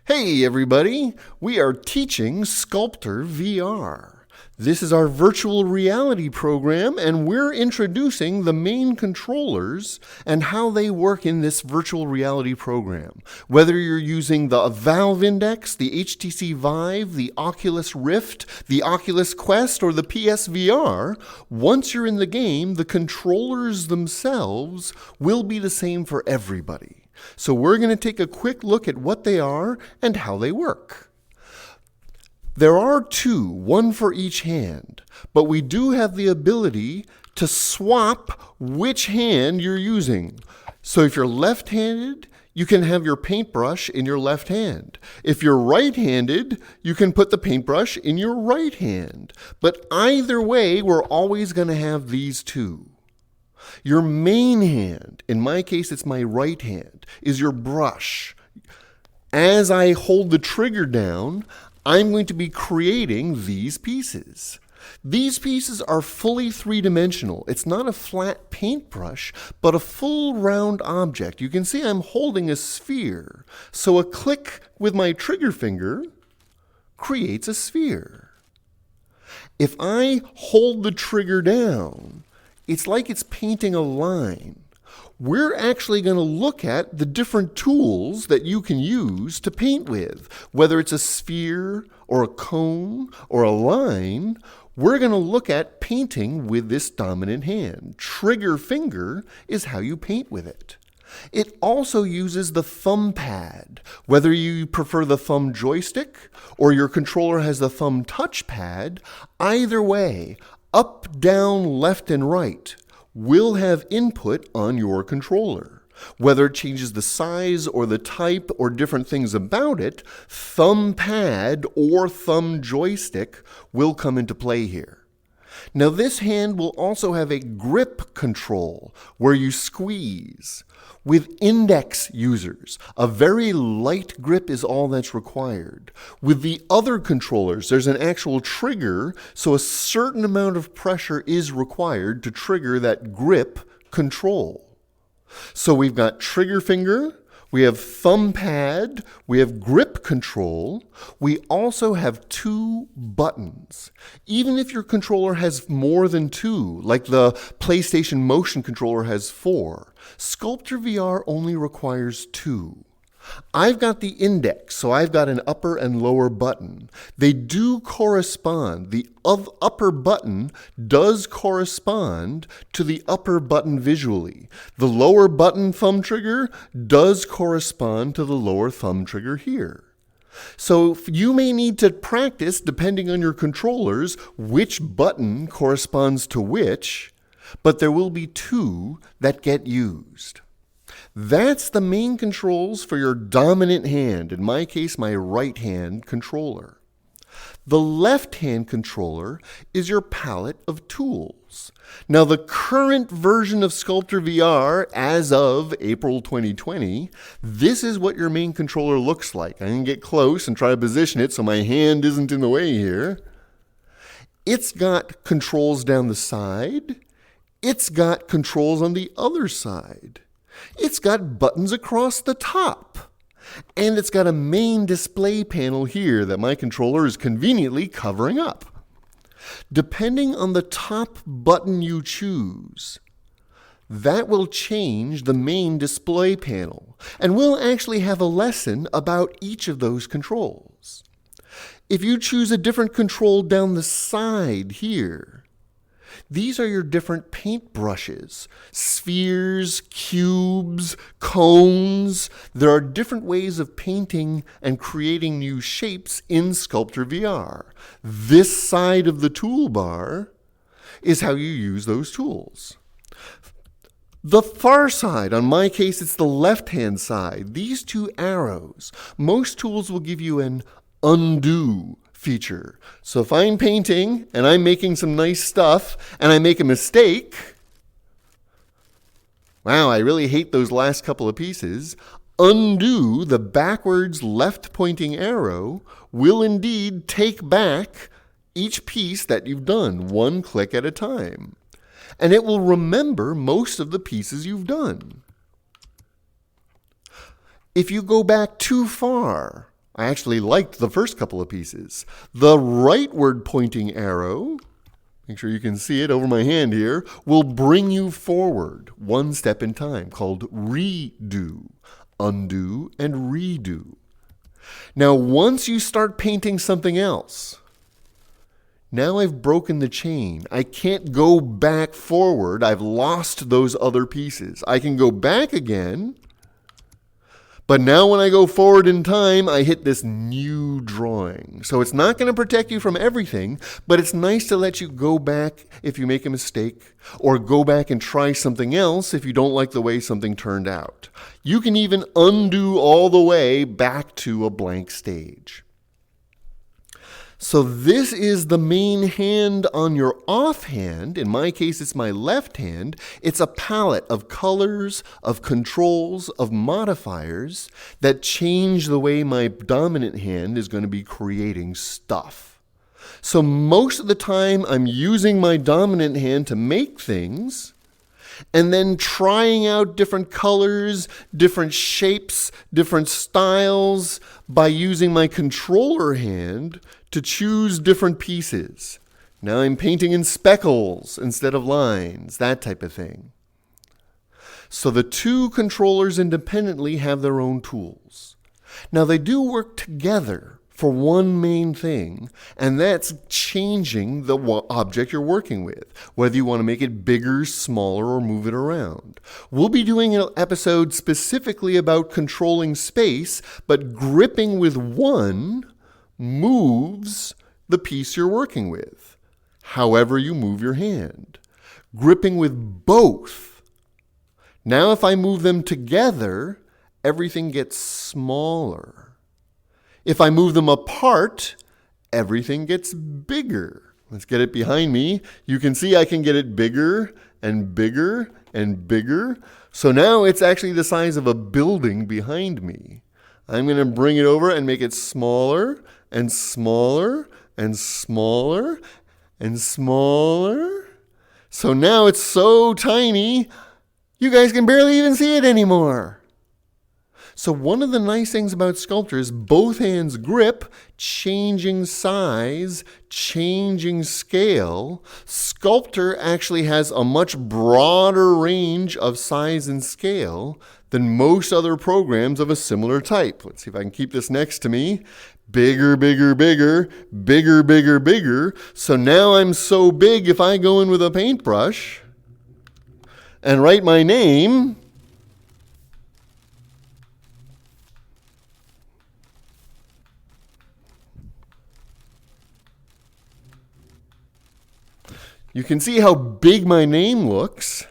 Hey everybody, we are teaching SculptrVR. This is our virtual reality program, and we're introducing the main controllers and how they work in this virtual reality program. Whether you're using the Valve Index, the HTC Vive, the Oculus Rift, the Oculus Quest, or the PSVR, once you're in the game, the controllers themselves will be the same for everybody. So we're going to take a quick look at what they are and how they work. There are two, one for each hand, but we do have the ability to swap which hand you're using. So if you're left-handed, you can have your paintbrush in your left hand. If you're right-handed, you can put the paintbrush in your right hand. But either way, we're always going to have these two. Your main hand, in my case it's my right hand, is your brush. As I hold the trigger down, I'm going to be creating these pieces. These pieces are fully three-dimensional. It's not a flat paintbrush, but a full round object. You can see I'm holding a sphere. So a click with my trigger finger creates a sphere. If I hold the trigger down, it's like it's painting a line. We're actually going to look at the different tools that you can use to paint with. Whether it's a sphere or a cone or a line, we're going to look at painting with this dominant hand. Trigger finger is how you paint with it. It also uses the thumb pad. Whether you prefer the thumb joystick or your controller has the thumb touchpad, either way, up, down, left, and right will have input on your controller. Whether it changes the size or the type or different things about it, thumb pad or thumb joystick will come into play here. Now this hand will also have a grip control where you squeeze. With index users, a very light grip is all that's required. With the other controllers, there's an actual trigger, so a certain amount of pressure is required to trigger that grip control. So we've got trigger finger, we have thumb pad, we have grip control, we also have two buttons. Even if your controller has more than two, like the PlayStation Motion controller has 4, SculptrVR only requires 2. I've got the index, so I've got an upper and lower button. They do correspond. The upper button does correspond to the upper button visually. The lower button thumb trigger does correspond to the lower thumb trigger here. So you may need to practice, depending on your controllers, which button corresponds to which, but there will be two that get used. That's the main controls for your dominant hand, in my case, my right hand controller. The left hand controller is your palette of tools. Now, the current version of SculptrVR, as of April 2020, this is what your main controller looks like. I'm going to get close and try to position it so my hand isn't in the way here. It's got controls down the side. It's got controls on the other side. It's got buttons across the top. And it's got a main display panel here that my controller is conveniently covering up. Depending on the top button you choose, that will change the main display panel. And we'll actually have a lesson about each of those controls. If you choose a different control down the side here, these are your different paint brushes, spheres, cubes, cones. There are different ways of painting and creating new shapes in SculptrVR. This side of the toolbar is how you use those tools. The far side, on my case, it's the left-hand side. These two arrows, most tools will give you an undo feature. So if I'm painting and I'm making some nice stuff and I make a mistake, wow, I really hate those last couple of pieces, undo, the backwards left pointing arrow, will indeed take back each piece that you've done, one click at a time. And it will remember most of the pieces you've done. If you go back too far, I actually liked the first couple of pieces. The rightward pointing arrow, make sure you can see it over my hand here, will bring you forward one step in time, called redo, undo, and redo. Now, once you start painting something else, now I've broken the chain. I can't go back forward. I've lost those other pieces. I can go back again, but now when I go forward in time, I hit this new drawing. So it's not going to protect you from everything, but it's nice to let you go back if you make a mistake, or go back and try something else if you don't like the way something turned out. You can even undo all the way back to a blank stage. So this is the main hand on your offhand. In my case, it's my left hand. It's a palette of colors, of controls, of modifiers that change the way my dominant hand is going to be creating stuff. So most of the time, I'm using my dominant hand to make things, and then trying out different colors, different shapes, different styles by using my controller hand to choose different pieces. Now I'm painting in speckles instead of lines, that type of thing. So the two controllers independently have their own tools. Now they do work together for one main thing, and that's changing the object you're working with, whether you want to make it bigger, smaller, or move it around. We'll be doing an episode specifically about controlling space, but gripping with one moves the piece you're working with, however you move your hand. Gripping with both. Now if I move them together, everything gets smaller. If I move them apart, everything gets bigger. Let's get it behind me. You can see I can get it bigger and bigger and bigger. So now it's actually the size of a building behind me. I'm going to bring it over and make it smaller and smaller and smaller and smaller. So now it's so tiny, you guys can barely even see it anymore. So one of the nice things about Sculptor is both hands grip, changing size, changing scale. Sculptor actually has a much broader range of size and scale than most other programs of a similar type. Let's see if I can keep this next to me. Bigger, bigger, bigger, bigger, bigger, bigger. So now I'm so big, if I go in with a paintbrush and write my name, you can see how big my name looks.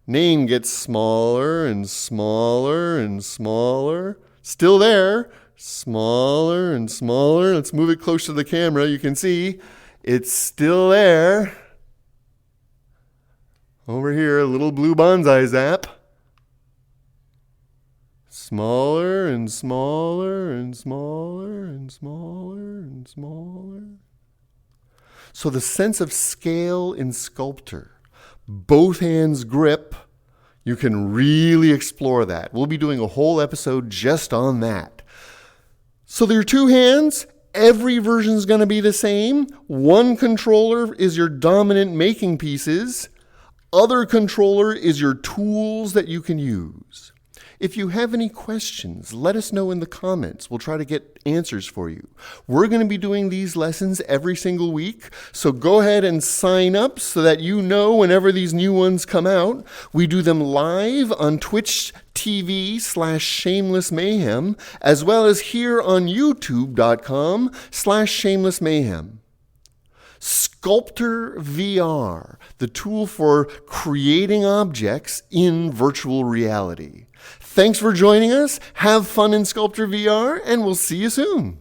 Name gets smaller and smaller and smaller. Still there. Smaller and smaller. Let's move it close to the camera. You can see it's still there. Over here, a little blue bonsai zap. Smaller and smaller and smaller and smaller and smaller. So the sense of scale in Sculptor, both hands grip, you can really explore that. We'll be doing a whole episode just on that. So there are two hands. Every version is going to be the same. One controller is your dominant making pieces. Other controller is your tools that you can use. If you have any questions, let us know in the comments. We'll try to get answers for you. We're going to be doing these lessons every single week, so go ahead and sign up so that you know whenever these new ones come out. We do them live on Twitch TV/Shameless Mayhem, as well as here on YouTube.com/Shameless Mayhem. SculptrVR, the tool for creating objects in virtual reality. Thanks for joining us. Have fun in SculptrVR, and we'll see you soon.